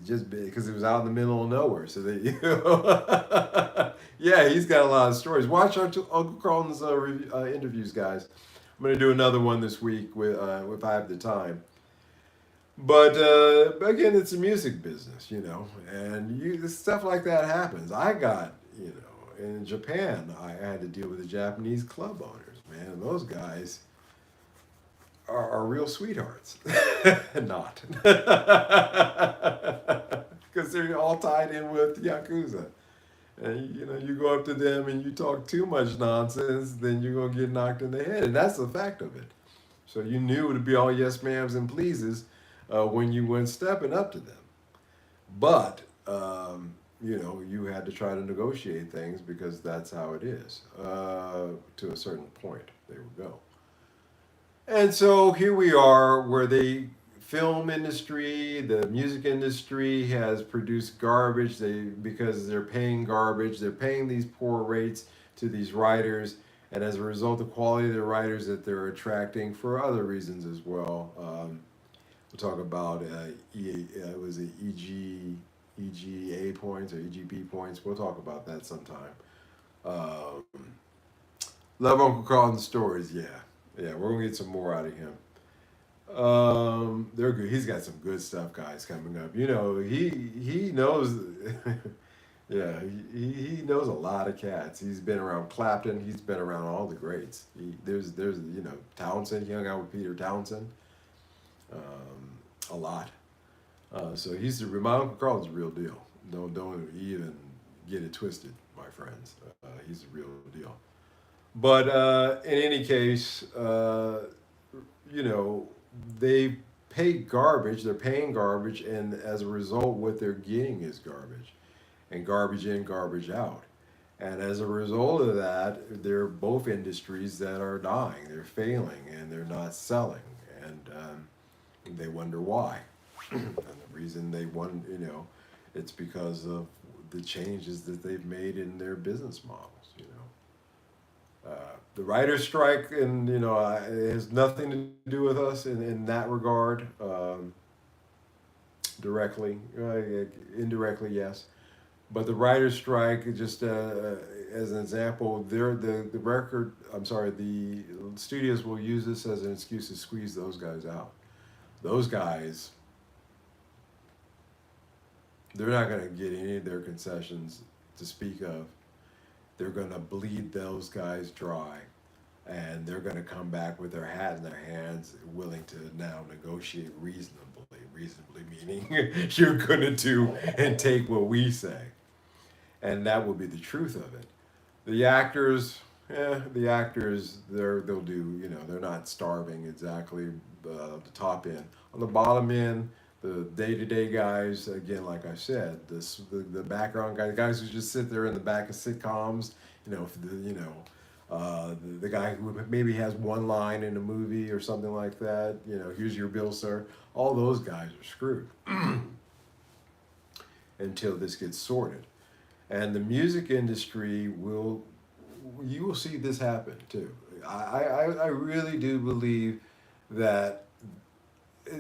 Speaker 1: Just because it was out in the middle of nowhere. So they, yeah, he's got a lot of stories. Watch Uncle Carlton's interviews, guys. I'm gonna do another one this week with if I have the time. But again, it's a music business, and stuff like that happens. I got, in Japan, I had to deal with the Japanese club owners. Man, those guys are real sweethearts. Not. Because they're all tied in with Yakuza. And you go up to them and you talk too much nonsense, then you're gonna get knocked in the head. And that's the fact of it. So you knew to be all yes ma'ams and pleases when you went stepping up to them. But you had to try to negotiate things because that's how it is to a certain point. There we go. And so here we are, where the film industry, the music industry has produced garbage. Because they're paying garbage, they're paying these poor rates to these writers, and as a result, the quality of the writers that they're attracting for other reasons as well. We'll talk about was it EGA points or EGP points. We'll talk about that sometime. Um, Love Uncle Carlton stories, yeah. Yeah, we're gonna get some more out of him. They're good. He's got some good stuff, guys, coming up. He knows. Yeah, he knows a lot of cats. He's been around Clapton. He's been around all the greats. There's Townsend. He hung out with Peter Townsend a lot. So my Uncle Carl's a real deal. Don't even get it twisted, my friends. He's a real deal. But in any case, you know, they pay garbage, they're paying garbage, and as a result, what they're getting is garbage, and garbage in, garbage out. And as a result of that, they're both industries that are dying, they're failing, and they're not selling. And they wonder why. And the reason they won, it's because of the changes that they've made in their business models. The writer's strike, and it has nothing to do with us in that regard. Directly, indirectly, yes. But the writer's strike, just as an example, the record. I'm sorry, the studios will use this as an excuse to squeeze those guys out. Those guys, they're not going to get any of their concessions to speak of. They're going to bleed those guys dry, and they're going to come back with their hat in their hands, willing to now negotiate reasonably. Reasonably meaning you're going to do and take what we say, and that will be the truth of it. The actors, they'll do. They're not starving exactly. The top end, on the bottom end, the day-to-day guys, again, like I said, the background guys who just sit there in the back of sitcoms, the guy who maybe has one line in a movie or something like that, here's your bill, sir. All those guys are screwed until this gets sorted. And the music industry you will see this happen too. I really do believe that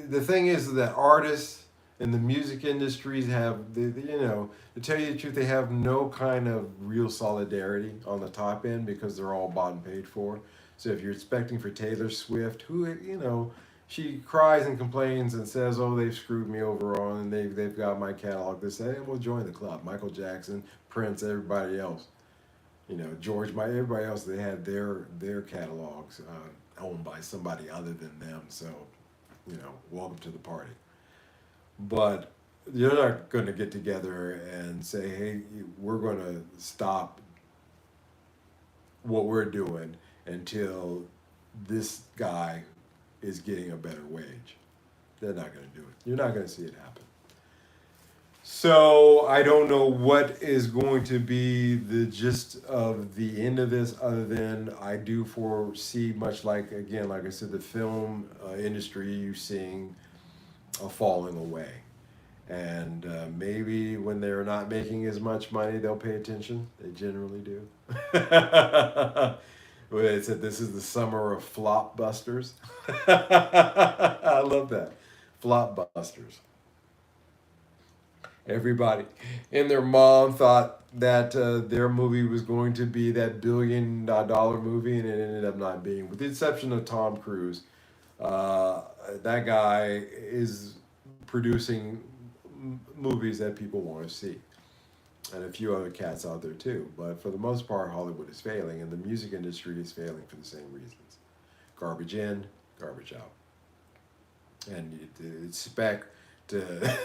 Speaker 1: the thing is that artists in the music industries have, to tell you the truth, they have no kind of real solidarity on the top end because they're all bought and paid for. So if you're expecting for Taylor Swift, she cries and complains and says, "Oh, they've screwed me over on, and they've got my catalog." They say, "Well, join the club." Michael Jackson, Prince, everybody else, everybody else, they had their catalogs owned by somebody other than them. So, welcome to the party. But you're not going to get together and say, "Hey, we're going to stop what we're doing until this guy is getting a better wage. They're not going to do it. You're not going to see it happen. So I don't know what is going to be the gist of the end of this, other than I do foresee, much like, again, like I said, the film industry, you seeing a falling away. And maybe when they're not making as much money, they'll pay attention. They generally do. Well, they said this is the summer of flop busters. I love that. Flop busters. Everybody and their mom thought that their movie was going to be that $1 billion movie, and it ended up not being, with the exception of Tom Cruise. That guy is producing movies that people want to see, and a few other cats out there too. But for the most part, Hollywood is failing, and the music industry is failing for the same reasons: garbage in, garbage out, and expect to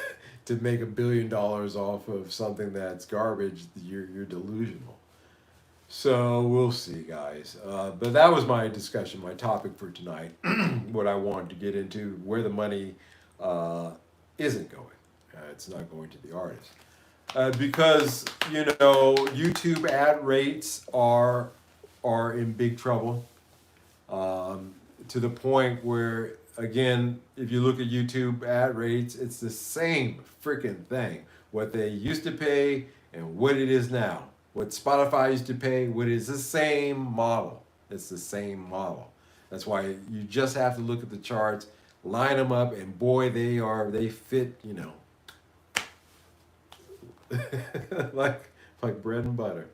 Speaker 1: to make $1 billion off of something that's garbage. You're delusional. So we'll see, guys. But that was my discussion, my topic for tonight. What I wanted to get into, where the money isn't going. It's not going to the artist. Because YouTube ad rates are in big trouble, to the point where, again, if you look at YouTube ad rates, it's the same freaking thing. What they used to pay and what it is now. What Spotify used to pay, what is the same model. It's the same model. That's why you just have to look at the charts, line them up, and boy, they fit, like bread and butter.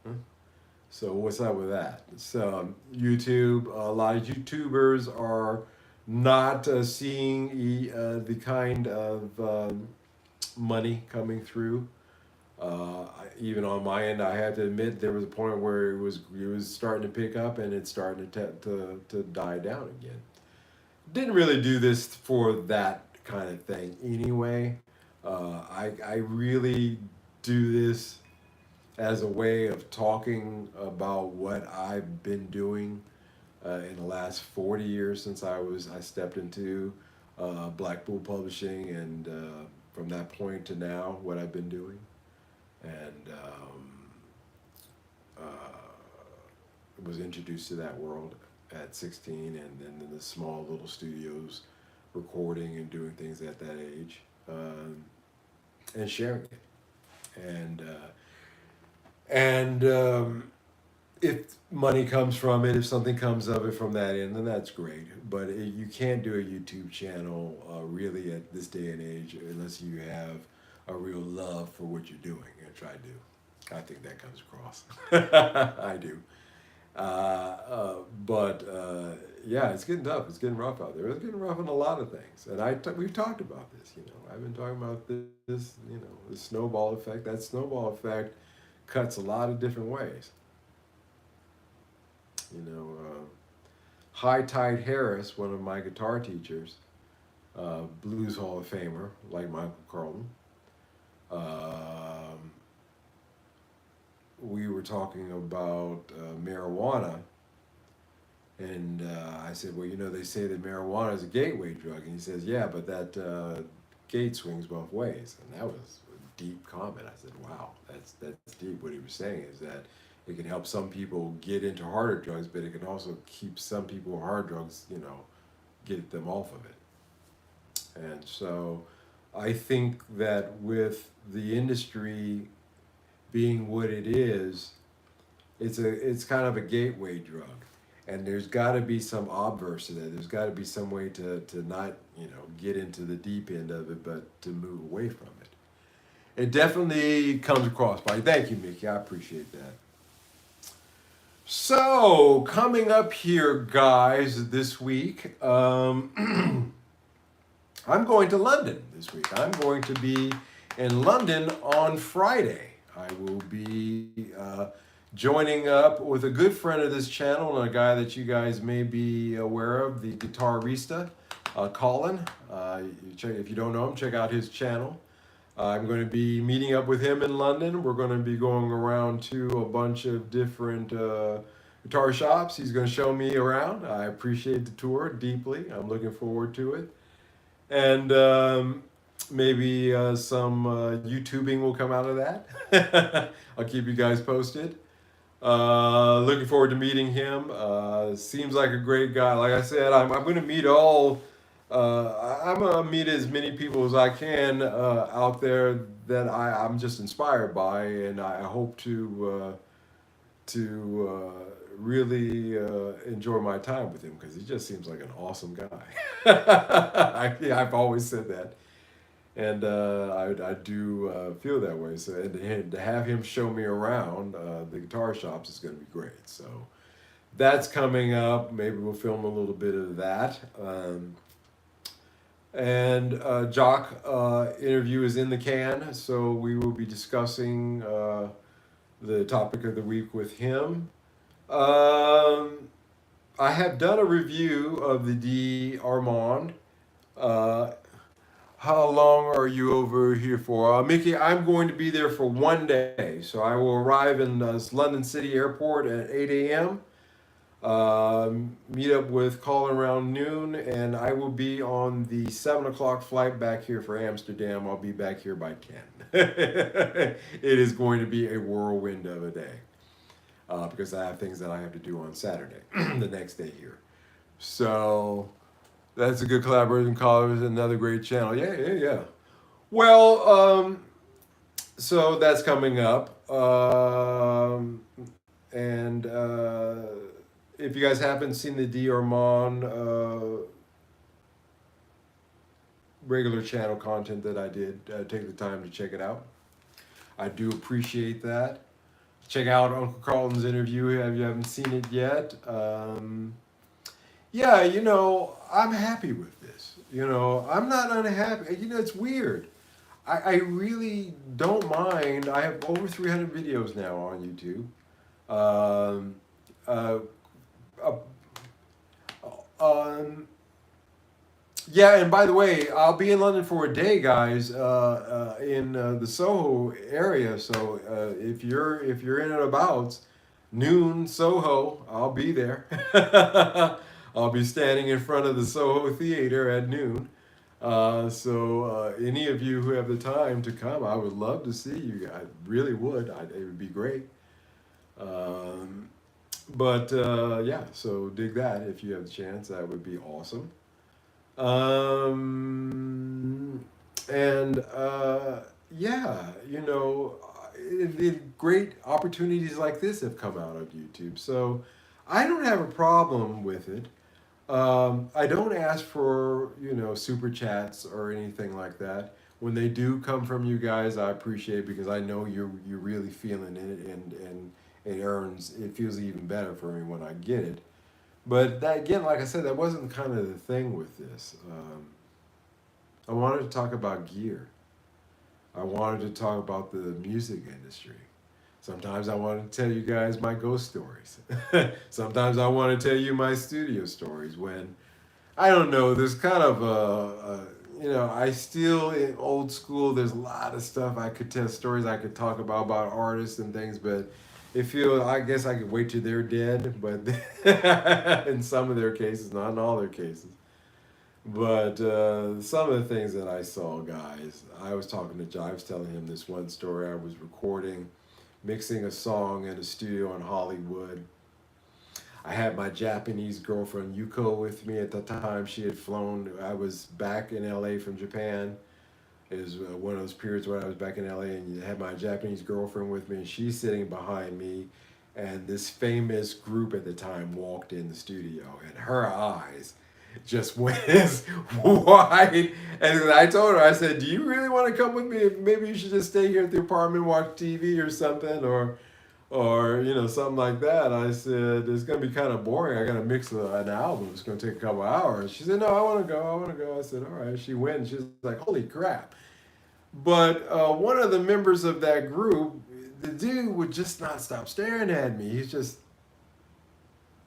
Speaker 1: Huh? So what's up with that? So YouTube, a lot of YouTubers are not seeing the kind of money coming through. Even on my end, I have to admit there was a point where it was starting to pick up, and it's starting to die down again. Didn't really do this for that kind of thing anyway. I really do this as a way of talking about what I've been doing in the last 40 years since I stepped into Black Bull Publishing, and from that point to now, what I've been doing, and was introduced to that world at 16, and then in the small little studios, recording and doing things at that age, and sharing it, and if money comes from it, if something comes of it from that end, then that's great. But you can't do a YouTube channel really at this day and age unless you have a real love for what you're doing, which I do. I think that comes across. I do. But yeah, it's getting tough. It's getting rough out there. It's getting rough on a lot of things, and we've talked about this. I've been talking about this. The snowball effect. That snowball effect cuts a lot of different ways. High Tide Harris, one of my guitar teachers, Blues Hall of Famer, like Michael Carlton. We were talking about marijuana, and I said, well, they say that marijuana is a gateway drug, and he says, yeah, but that gate swings both ways, and that was a deep comment. I said, wow, that's deep. What he was saying is that it can help some people get into harder drugs, but it can also keep some people with hard drugs, get them off of it. And so I think that with the industry being what it is, it's kind of a gateway drug. And there's got to be some obverse to that. There's got to be some way to not, get into the deep end of it, but to move away from it. It definitely comes across. But thank you, Mickey. I appreciate that. So, coming up here, guys, this week, I'm going to London this week. I'm going to be in London on Friday. I will be joining up with a good friend of this channel and a guy that you guys may be aware of, the Guitarista, Colin. If you don't know him, check out his channel. I'm going to be meeting up with him in London. We're going to be going around to a bunch of different Guitar Shops. He's going to show me around. I appreciate the tour deeply. I'm looking forward to it. And maybe some YouTubing will come out of that. I'll keep you guys posted. Looking forward to meeting him. Seems like a great guy. Like I said, I'm going to meet all. I'm going to meet as many people as I can out there that I'm just inspired by, and I hope to really enjoy my time with him because he just seems like an awesome guy. Yeah, I've always said that, and I do feel that way. So and to have him show me around the Guitar Shops is going to be great. So that's coming up. Maybe we'll film a little bit of that. And Jock interview is in the can, so we will be discussing the topic of the week with him. Um, I have done a review of the D Armand. Uh, how long are you over here for? Mickey, I'm going to be there for 1 day. So I will arrive in London City Airport at 8 a.m. Meet up with Colin around noon, and I will be on the 7 o'clock flight back here for Amsterdam. I'll be back here by 10. It is going to be a whirlwind of a day because I have things that I have to do on Saturday, the next day here. So that's a good collaboration. Colin is another great channel. Yeah, yeah, yeah. Well, so that's coming up. And if you guys haven't seen the D. Armand regular channel content that I did, take the time to check it out. I do appreciate that. Check out Uncle Carlton's interview if you haven't seen it yet. Yeah, I'm happy with this. I'm not unhappy. It's weird. I really don't mind. I have over 300 videos now on YouTube. Um, uh, uh, um, yeah, and by the way, I'll be in London for a day, guys, in the Soho area. So if you're in and about noon Soho, I'll be there. I'll be standing in front of the Soho Theater at noon. So any of you who have the time to come, I would love to see you. I really would. It would be great. Um, but yeah, so dig that if you have the chance. That would be awesome. Um, and yeah, great opportunities like this have come out of YouTube. So I don't have a problem with it. I don't ask for, super chats or anything like that. When they do come from you guys, I appreciate it because I know you're really feeling it, and it feels even better for me when I get it. But that again, like I said, that wasn't kind of the thing with this. I wanted to talk about gear. I wanted to talk about the music industry. Sometimes I want to tell you guys my ghost stories. Sometimes I want to tell you my studio stories when I don't know. There's kind of I still in old school. There's a lot of stuff I could tell stories I could talk about artists and things, but I guess I could wait till they're dead, but in some of their cases, not in all their cases. But some of the things that I saw, guys, I was talking to John. I was telling him this one story. I was recording, mixing a song in a studio in Hollywood. I had my Japanese girlfriend Yuko with me at the time. She had flown. I was back in LA from Japan. It was one of those periods where I was back in LA and I had my Japanese girlfriend with me, and she's sitting behind me. And this famous group at the time walked in the studio, and her eyes just went as wide. And I told her, I said, "Do you really want to come with me? Maybe you should just stay here at the apartment, watch TV or something, or something like that." I said, "It's gonna be kind of boring. I gotta mix an album. It's gonna take a couple hours." She said, "No, I want to go. I want to go." I said, "All right." She went, and she's like, "Holy crap!" But one of the members of that group, the dude would just not stop staring at me. He's just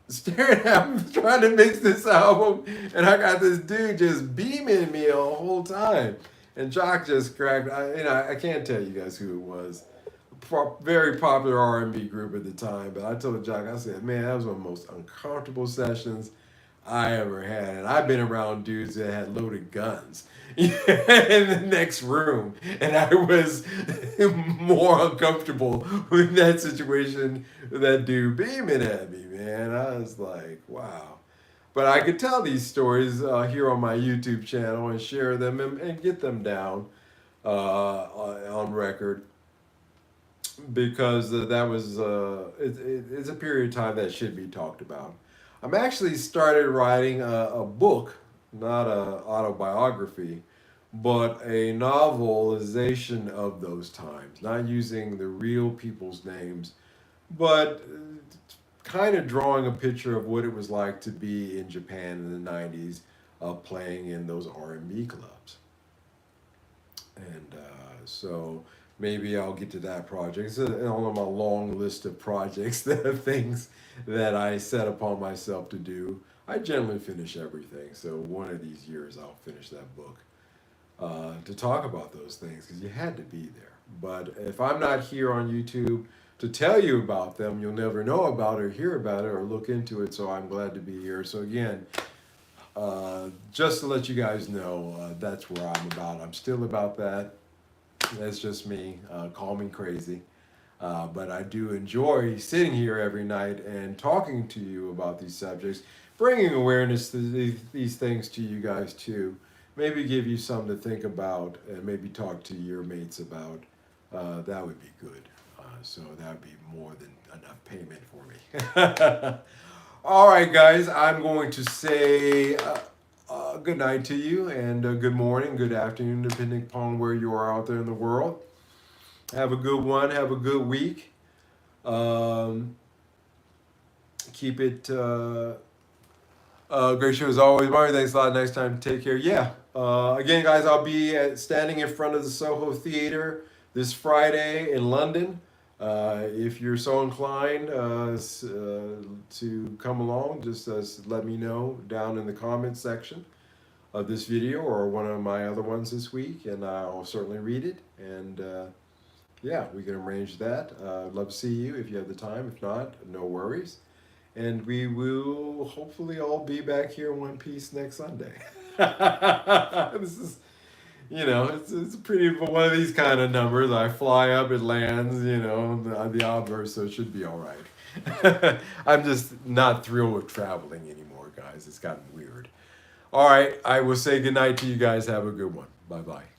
Speaker 1: staring at me, trying to mix this album, and I got this dude just beaming me the whole time. And Jock just cracked. I can't tell you guys who it was. very popular R&B group at the time. But I told Jock, I said, man, that was one of the most uncomfortable sessions I ever had. And I've been around dudes that had loaded guns in the next room, and I was more uncomfortable with that situation. That dude beaming at me, man. I was like, wow. But I could tell these stories here on my YouTube channel and share them and get them down on record because that was it's a period of time that should be talked about. I'm actually started writing a book, not a autobiography, but a novelization of those times, not using the real people's names, but kind of drawing a picture of what it was like to be in Japan in the 90s, playing in those R&B clubs. And so maybe I'll get to that project. It's on my long list of projects that are things that I set upon myself to do. I generally finish everything, so one of these years I'll finish that book to talk about those things because you had to be there. But if I'm not here on YouTube to tell you about them, you'll never know about it or hear about it or look into it. So I'm glad to be here. So again, just to let you guys know, that's where I'm about. I'm still about that. That's just me. Call me crazy. But I do enjoy sitting here every night and talking to you about these subjects, bringing awareness to these things to you guys too. Maybe give you something to think about and maybe talk to your mates about. That would be good. So that would be more than enough payment for me. All right, guys, I'm going to say good night to you and good morning, good afternoon, depending upon where you are out there in the world. Have a good one. Have a good week. Keep it great show as always. Mario, thanks a lot. Next time, take care. Yeah. Again, guys, I'll be standing in front of the Soho Theatre this Friday in London. If you're so inclined to come along, just let me know down in the comments section of this video or one of my other ones this week, and I'll certainly read it. And yeah, we can arrange that. I'd love to see you if you have the time. If not, no worries. And we will hopefully all be back here in one piece next Sunday. This is, it's pretty one of these kind of numbers. I fly up, it lands, the obverse, so it should be all right. I'm just not thrilled with traveling anymore, guys. It's gotten weird. All right, I will say goodnight to you guys. Have a good one. Bye-bye.